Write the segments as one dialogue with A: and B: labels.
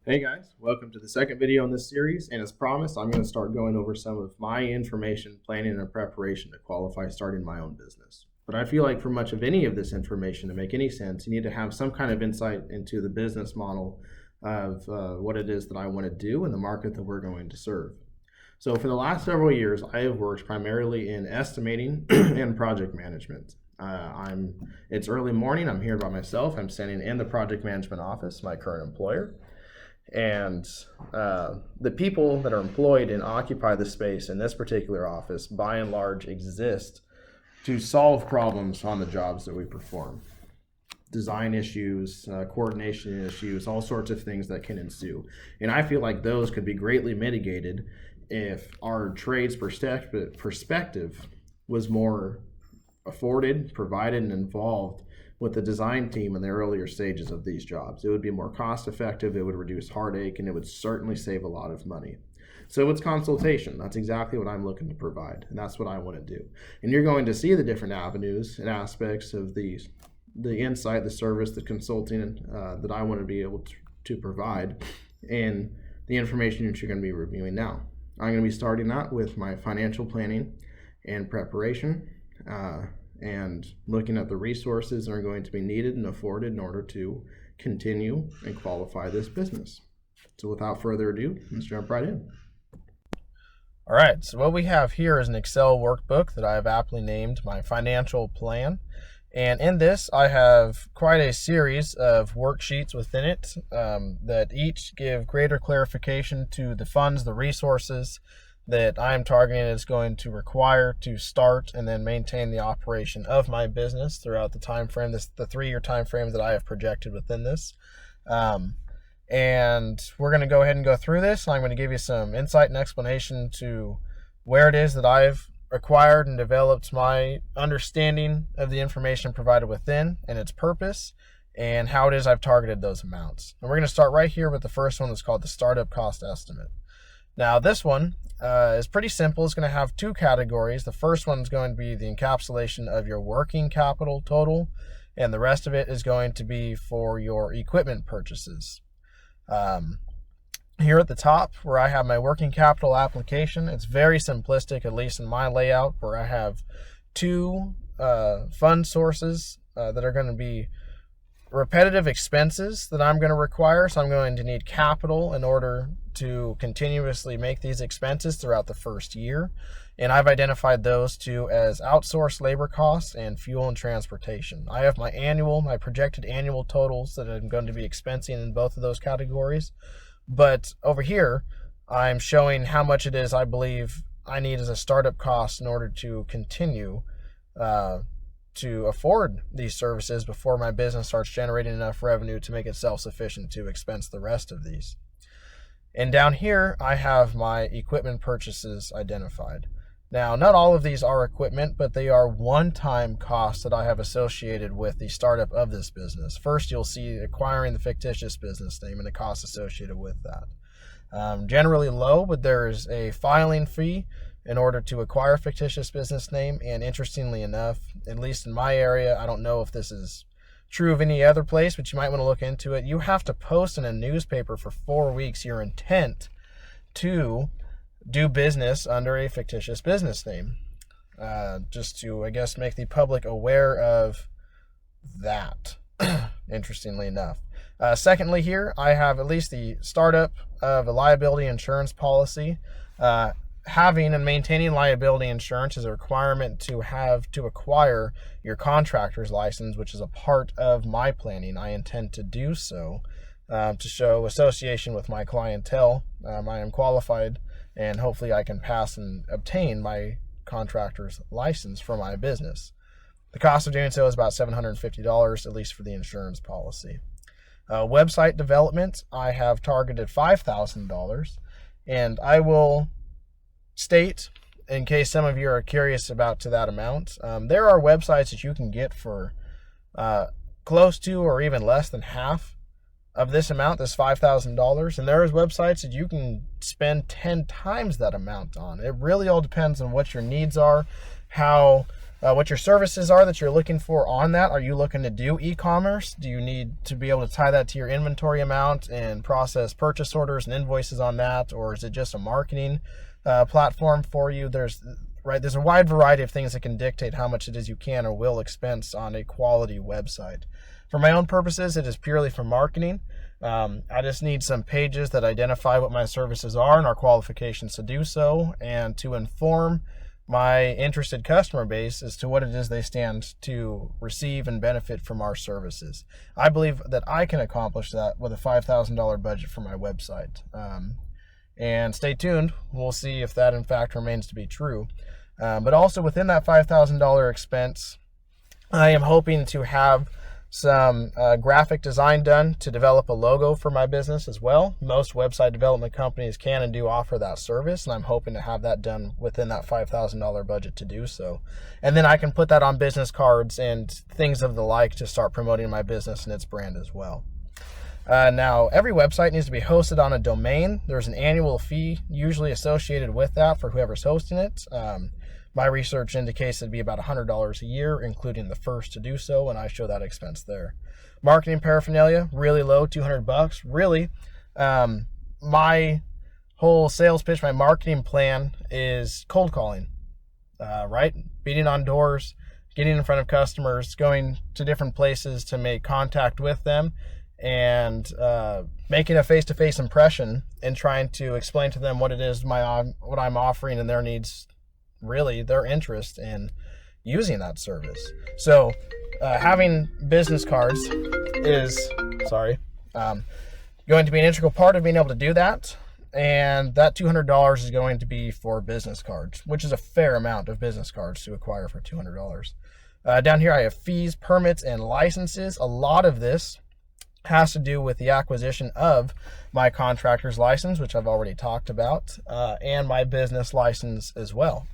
A: Hey guys, welcome to the second video in this series, and as promised, I'm going to start going over some of my information, planning, and preparation to qualify starting my own business. But I feel like for much of any of this information to make any sense, you need to have some kind of insight into the business model of what it is that I want to do and the market that we're going to serve. So for the last several years, I have worked primarily in estimating and project management. It's early morning, I'm here by myself, I'm standing in the project management office, my current employer. And the people that are employed and occupy the space in this particular office, by and large, exist to solve problems on the jobs that we perform. Design issues, coordination issues, all sorts of things that can ensue. And I feel like those could be greatly mitigated if our trade's perspective was more afforded, provided, and involved with the design team in the earlier stages of these jobs. It would be more cost effective, it would reduce heartache, and it would certainly save a lot of money. So it's consultation. That's exactly what I'm looking to provide, and that's what I want to do. And you're going to see the different avenues and aspects of the insight, the service, the consulting that I want to be able to provide, and the information that you're going to be reviewing now. I'm going to be starting out with my financial planning and preparation, and looking at the resources that are going to be needed and afforded in order to continue and qualify this business. So without further ado, let's jump right in. All right, so what we have here is an Excel workbook that I have aptly named my financial plan. And in this, I have quite a series of worksheets within it that each give greater clarification to the funds, the resources that I am targeting is going to require to start and then maintain the operation of my business throughout the time frame, the 3-year time frame that I have projected within this. And we're going to go ahead and go through this. I'm going to give you some insight and explanation to where it is that I've acquired and developed my understanding of the information provided within and its purpose, and how it is I've targeted those amounts. And we're going to start right here with the first one that's called the startup cost estimate. Now this one is pretty simple. It's going to have 2 categories. The first one is going to be the encapsulation of your working capital total, and the rest of it is going to be for your equipment purchases. Here at the top where I have my working capital application, it's very simplistic, at least in my layout, where I have 2 fund sources that are going to be repetitive expenses that I'm going to require. So I'm going to need capital in order to continuously make these expenses throughout the first year. And I've identified those 2 as outsourced labor costs and fuel and transportation. I have my projected annual totals that I'm going to be expensing in both of those categories. But over here, I'm showing how much it is I believe I need as a startup cost in order to continue to afford these services before my business starts generating enough revenue to make it self-sufficient to expense the rest of these. And down here, I have my equipment purchases identified. Now, not all of these are equipment, but they are one-time costs that I have associated with the startup of this business. First, you'll see acquiring the fictitious business name and the costs associated with that. Generally low, but there is a filing fee in order to acquire a fictitious business name. And interestingly enough, at least in my area, I don't know if this is true of any other place, but you might want to look into it. You have to post in a newspaper for 4 weeks your intent to do business under a fictitious business name, just to, I guess, make the public aware of that, interestingly enough. Secondly here, I have at least the startup of a liability insurance policy. Having and maintaining liability insurance is a requirement to acquire your contractor's license, which is a part of my planning. I intend to do so to show association with my clientele. I am qualified, and hopefully I can pass and obtain my contractor's license for my business. The cost of doing so is about $750, at least for the insurance policy. Website development, I have targeted $5,000, and I will state, in case some of you are curious about to that amount, there are websites that you can get for close to or even less than half of this amount, this $5,000, and there's websites that you can spend 10 times that amount on. It really all depends on what your needs are, how what your services are that you're looking for on that. Are you looking to do e-commerce? Do you need to be able to tie that to your inventory amount and process purchase orders and invoices on that? Or is it just a marketing platform for you? There's a wide variety of things that can dictate how much it is you can or will expense on a quality website. For my own purposes, it is purely for marketing. I just need some pages that identify what my services are and our qualifications to do so, and to inform my interested customer base as to what it is they stand to receive and benefit from our services. I believe that I can accomplish that with a $5,000 budget for my website. And stay tuned. We'll see if that in fact remains to be true. But also within that $5,000 expense, I am hoping to have some graphic design done to develop a logo for my business as well. Most website development companies can and do offer that service, and I'm hoping to have that done within that $5,000 budget to do so. And then I can put that on business cards and things of the like to start promoting my business and its brand as well. Now, every website needs to be hosted on a domain. There's an annual fee usually associated with that for whoever's hosting it. My research indicates it'd be about $100 a year, including the first to do so, and I show that expense there. Marketing paraphernalia, really low, $200. Really, my whole sales pitch, my marketing plan is cold calling, right? Beating on doors, getting in front of customers, going to different places to make contact with them, and making a face-to-face impression and trying to explain to them what it is what I'm offering and their needs, really their interest in using that service. So having business cards is going to be an integral part of being able to do that. And that $200 is going to be for business cards, which is a fair amount of business cards to acquire for $200. Down here I have fees, permits, and licenses. A lot of this has to do with the acquisition of my contractor's license, which I've already talked about, and my business license as well.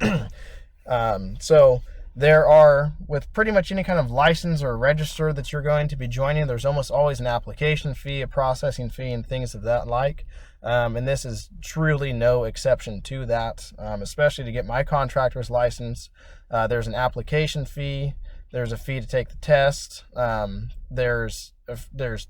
A: So there are, with pretty much any kind of license or register that you're going to be joining, there's almost always an application fee, a processing fee, and things of that like. And this is truly no exception to that, especially to get my contractor's license. There's an application fee. There's a fee to take the test. There's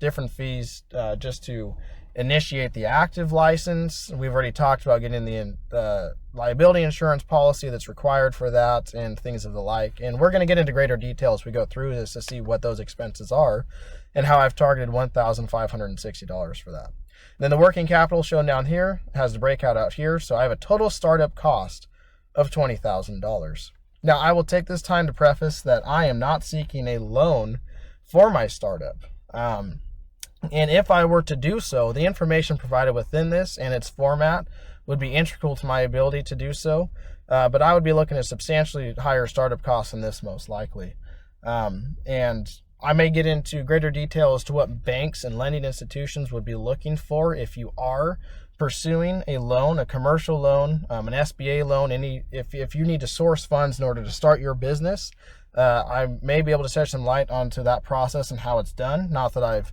A: different fees just to initiate the active license. We've already talked about getting the liability insurance policy that's required for that and things of the like. And we're going to get into greater detail as we go through this to see what those expenses are and how I've targeted $1,560 for that. And then the working capital shown down here has the breakout out here. So I have a total startup cost of $20,000. Now, I will take this time to preface that I am not seeking a loan for my startup. And if I were to do so, the information provided within this and its format would be integral to my ability to do so. But I would be looking at substantially higher startup costs than this most likely. And I may get into greater detail as to what banks and lending institutions would be looking for if you are pursuing a loan, a commercial loan, an SBA loan, if you need to source funds in order to start your business. I may be able to shed some light onto that process and how it's done. Not that I've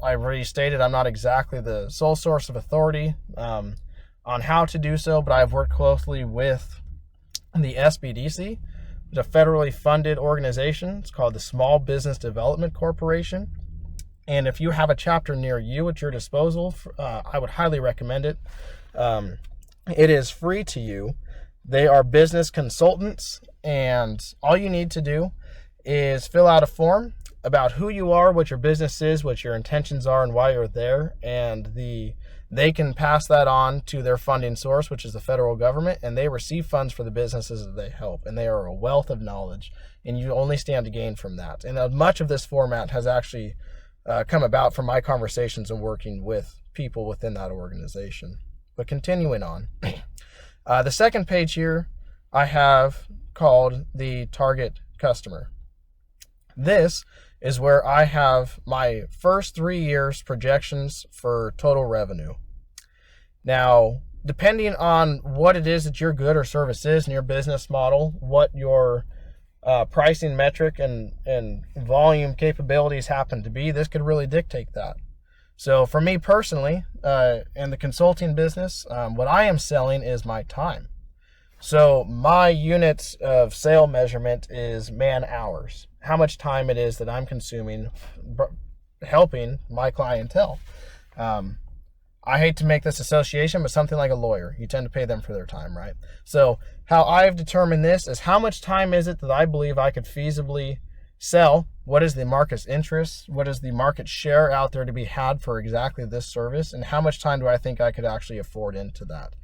A: already stated I'm not exactly the sole source of authority on how to do so, but I've worked closely with the SBDC, which is a federally funded organization. It's called the Small Business Development Corporation. And if you have a chapter near you at your disposal, I would highly recommend it. It is free to you. They are business consultants, and all you need to do is fill out a form about who you are, what your business is, what your intentions are, and why you're there. And they can pass that on to their funding source, which is the federal government, and they receive funds for the businesses that they help. And they are a wealth of knowledge, and you only stand to gain from that. And much of this format has actually come about from my conversations and working with people within that organization. But continuing on, the second page here I have called the target customer. This is where I have my first 3 years projections for total revenue. Now, depending on what it is that your good or service is in your business model, what your pricing metric and volume capabilities happen to be, this could really dictate that. So for me personally, in the consulting business, what I am selling is my time. So my units of sale measurement is man hours, how much time it is that I'm consuming helping my clientele. I hate to make this association, but something like a lawyer, you tend to pay them for their time, right? So how I've determined this is how much time is it that I believe I could feasibly sell? What is the market's interest? What is the market share out there to be had for exactly this service? And how much time do I think I could actually afford into that?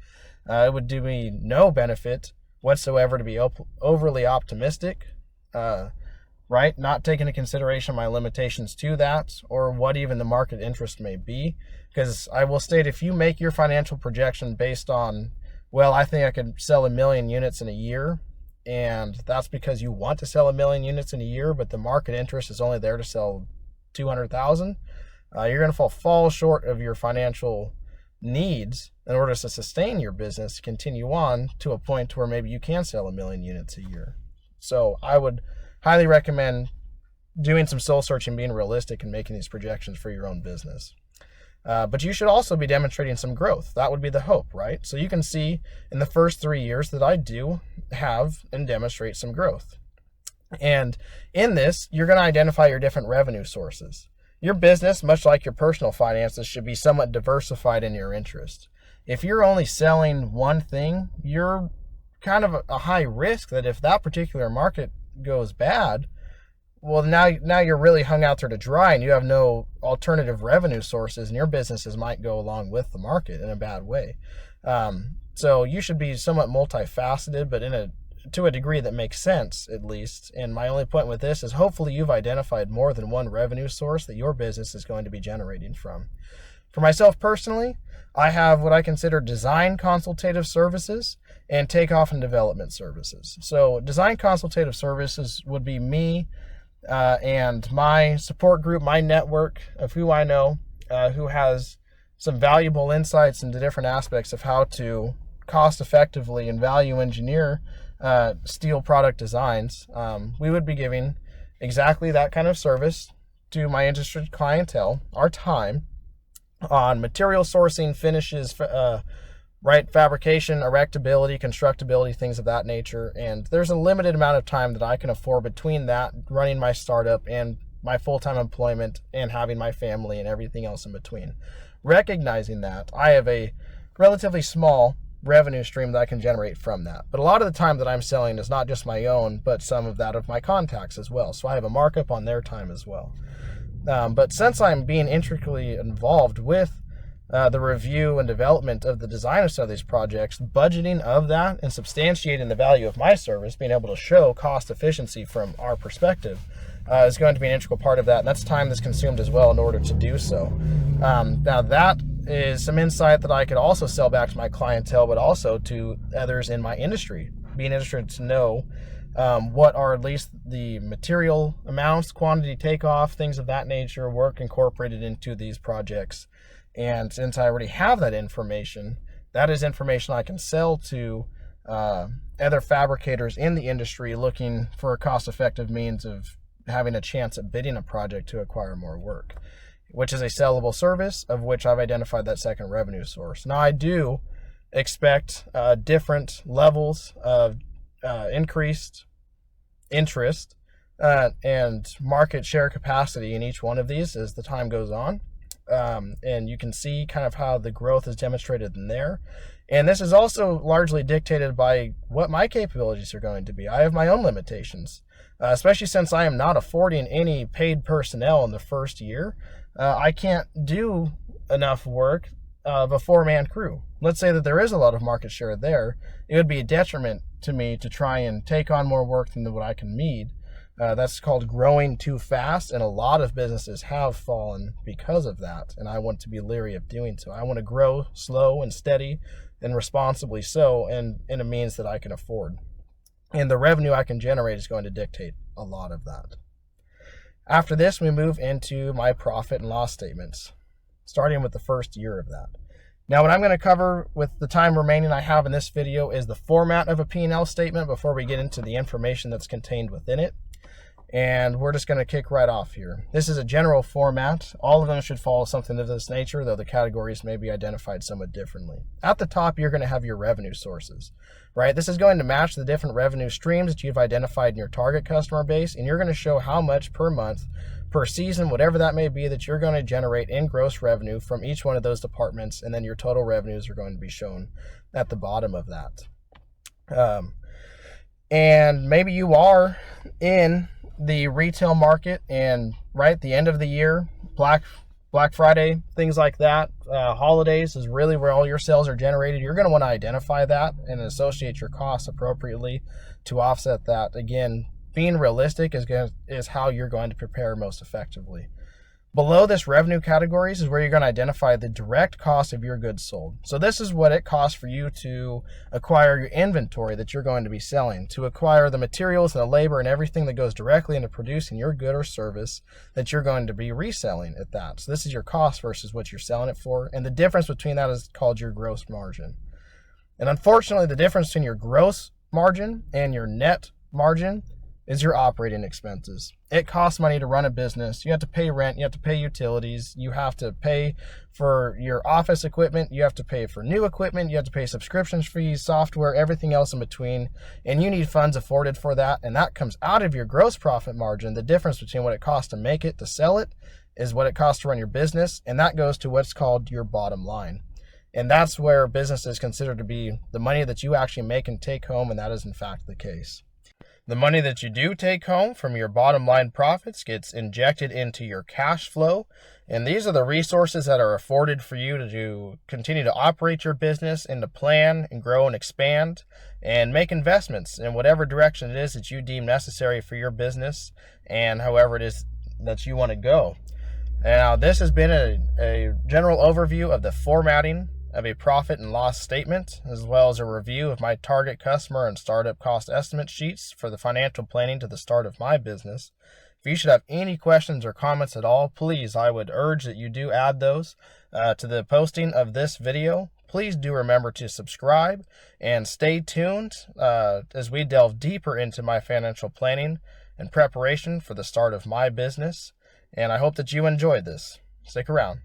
A: It would do me no benefit whatsoever to be overly optimistic, right? Not take into consideration my limitations to that or what even the market interest may be. Because I will state, if you make your financial projection based on, well, I think I could sell 1 million units in a year, and that's because you want to sell 1 million units in a year, but the market interest is only there to sell 200,000, you're going to fall short of your financial needs in order to sustain your business, to continue on to a point where maybe you can sell 1 million units a year. So I would highly recommend doing some soul searching, being realistic, and making these projections for your own business. But you should also be demonstrating some growth. That would be the hope, right? So you can see in the first 3 years that I do have and demonstrate some growth. And in this, you're going to identify your different revenue sources. Your business, much like your personal finances, should be somewhat diversified in your interest. If you're only selling one thing, you're kind of a high risk that if that particular market goes bad, well, now you're really hung out there to dry, and you have no alternative revenue sources, and your businesses might go along with the market in a bad way. So you should be somewhat multifaceted, but to a degree that makes sense, at least. And my only point with this is hopefully you've identified more than one revenue source that your business is going to be generating from. For myself personally, I have what I consider design consultative services and takeoff and development services. So design consultative services would be me and my support group, my network of who I know, who has some valuable insights into different aspects of how to cost effectively and value engineer steel product designs. We would be giving exactly that kind of service to my interested clientele, our time on material sourcing, finishes, right, fabrication, erectability, constructability, things of that nature. And there's a limited amount of time that I can afford between that, running my startup and my full-time employment and having my family and everything else in between. Recognizing that, I have a relatively small revenue stream that I can generate from that. But a lot of the time that I'm selling is not just my own, but some of that of my contacts as well. So I have a markup on their time as well. But since I'm being intricately involved with the review and development of the design of some of these projects, budgeting of that and substantiating the value of my service, being able to show cost efficiency from our perspective, is going to be an integral part of that. And that's time that's consumed as well in order to do so. Now that is some insight that I could also sell back to my clientele, but also to others in my industry, being interested to know what are at least the material amounts, quantity takeoff, things of that nature, work incorporated into these projects. And since I already have that information, that is information I can sell to other fabricators in the industry looking for a cost-effective means of having a chance at bidding a project to acquire more work, which is a sellable service of which I've identified that second revenue source. Now, I do expect different levels of increased interest and market share capacity in each one of these as the time goes on. And you can see kind of how the growth is demonstrated in there. And this is also largely dictated by what my capabilities are going to be. I have my own limitations, especially since I am not affording any paid personnel in the first year. I can't do enough work of a 4-man crew. Let's say that there is a lot of market share there. It would be a detriment to me to try and take on more work than what I can meet. That's called growing too fast, and a lot of businesses have fallen because of that, and I want to be leery of doing so. I want to grow slow and steady and responsibly so, and in a means that I can afford. And the revenue I can generate is going to dictate a lot of that. After this, we move into my profit and loss statements, starting with the first year of that. Now, what I'm going to cover with the time remaining I have in this video is the format of a P&L statement before we get into the information that's contained within it. And we're just going to kick right off here. This is a general format. All of them should follow something of this nature, though the categories may be identified somewhat differently. At the top, you're going to have your revenue sources, right? This is going to match the different revenue streams that you've identified in your target customer base, and you're going to show how much per month, per season, whatever that may be, that you're going to generate in gross revenue from each one of those departments, and then your total revenues are going to be shown at the bottom of that. And maybe you are in the retail market, and right at the end of the year, Black Friday, things like that, holidays is really where all your sales are generated. You're going to want to identify that and associate your costs appropriately to offset that. Again, being realistic is how you're going to prepare most effectively. Below this revenue categories is where you're going to identify the direct cost of your goods sold. So this is what it costs for you to acquire your inventory that you're going to be selling, to acquire the materials and the labor and everything that goes directly into producing your good or service that you're going to be reselling at that. So this is your cost versus what you're selling it for. And the difference between that is called your gross margin. And unfortunately, the difference between your gross margin and your net margin is your operating expenses. It costs money to run a business. You have to pay rent, you have to pay utilities, you have to pay for your office equipment, you have to pay for new equipment, you have to pay subscriptions fees, software, everything else in between, and you need funds afforded for that, and that comes out of your gross profit margin. The difference between what it costs to make it, to sell it, is what it costs to run your business, and that goes to what's called your bottom line. And that's where business is considered to be the money that you actually make and take home, and that is in fact the case. The money that you do take home from your bottom line profits gets injected into your cash flow. And these are the resources that are afforded for you to continue to operate your business and to plan and grow and expand and make investments in whatever direction it is that you deem necessary for your business and however it is that you want to go. Now, this has been a general overview of the formatting of a profit and loss statement, as well as a review of my target customer and startup cost estimate sheets for the financial planning to the start of my business. If you should have any questions or comments at all, please, I would urge that you do add those to the posting of this video. Please do remember to subscribe and stay tuned as we delve deeper into my financial planning and preparation for the start of my business. And I hope that you enjoyed this. Stick around.